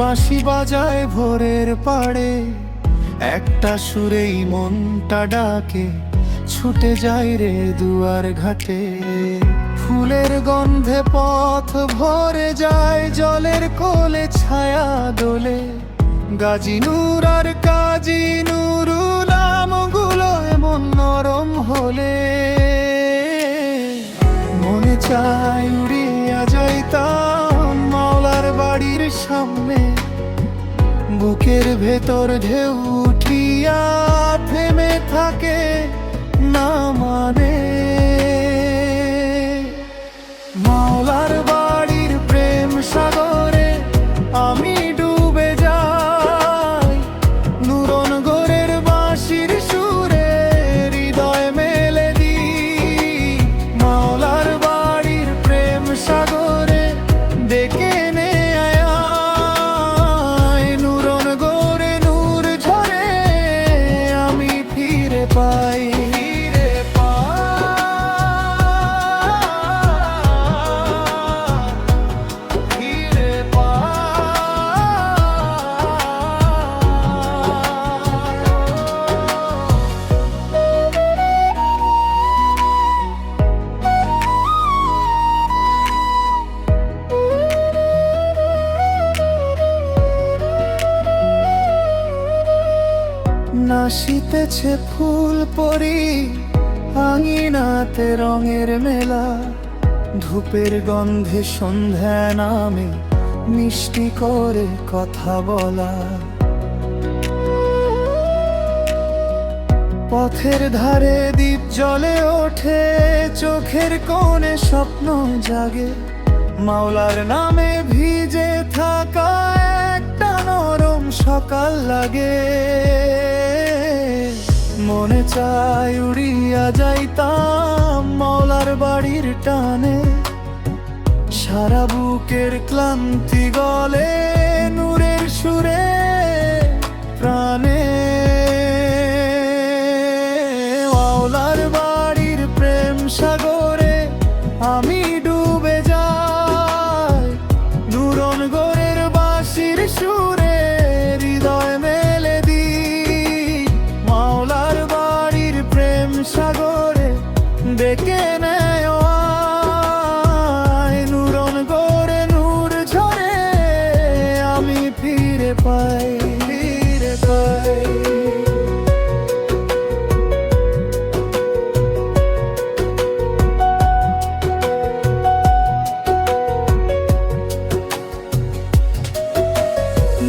বাঁশি বাজায় ভোরের পাড়ে, একটা সুরেই মনটা ডাকে, ছুটে যায় রে দুয়ার ঘাটে। ফুলের গন্ধে পথ ভরে যায়, জলের কোলে ছায়া দোলে। গাজী নূর আর কাজী নুরুল নামগুলো এমন নরম হলে, মনে চায় উড়িয়া যাইতাম মাওলার বাড়ির সামনে। বুকের ভেতর ঢেউ উঠিয়া থেমে থাকে না মানে। মাওলার বাড়ির প্রেম সাগরে আমি ডুবে যাই, নুরনগরের বাঁশির সুরে হৃদয় মেলে দিই। মাওলার বাড়ির প্রেম সাগরে ডেকে নে আয়, নুরনগরে নূর ঝরে আমি ফিরে পাই। নাচিতেছে ফুল পরি আঙিনাতে রঙের মেলা, ধূপের গন্ধে সন্ধ্যা নামে মিষ্টি করে কথা বলা। পথের ধারে দ্বীপ জ্বলে ওঠে, চোখের কোণে স্বপ্ন জাগে। মাওলার নামে ভিজে থাকা একটা নরম সকাল লাগে। মনে চায় উড়িয়া যাইতাম মাওলার বাড়ির টানে, সারা বুকের ক্লান্তি গলে নূরের সুরে প্রাণে। মাওলার বাড়ির প্রেম সাগরে আমি ডুবে যাই, নুরনগরের বাঁশির সুরে হৃদয় মেলে দিই। মাওলার বাড়ির প্রেম সাগরে ডেকে নেয় আয়, নুরনগরে নূর ঝরে আমি ফিরে পাই, ফিরে পাই।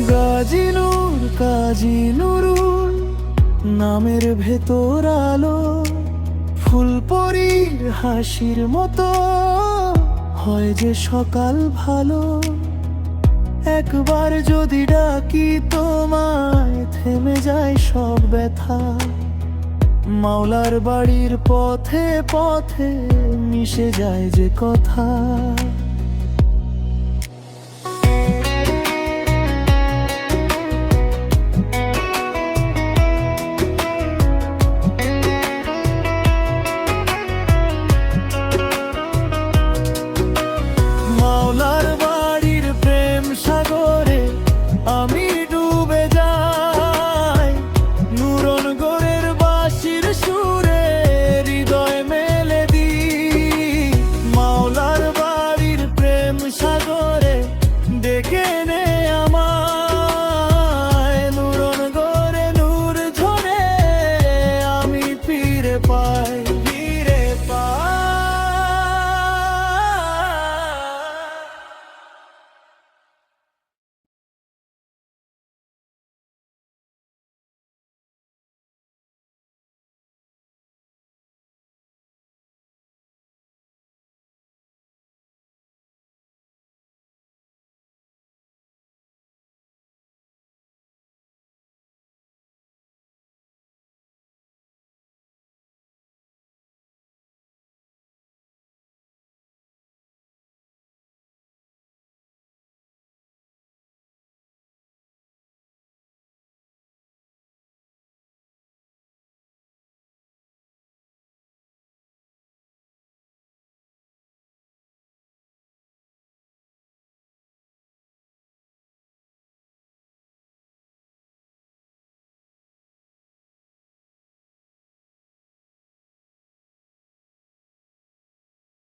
গাজী নূর কাজী নুরুল নামের ভেতর আলো, ফুলপরির হাসির মতো হয় যে সকাল ভালো। একবার যদি ডাকি তোমায় থেমে যায় সব ব্যথা, মাওলার বাড়ির পথে পথে মিশে যায় যে কথা।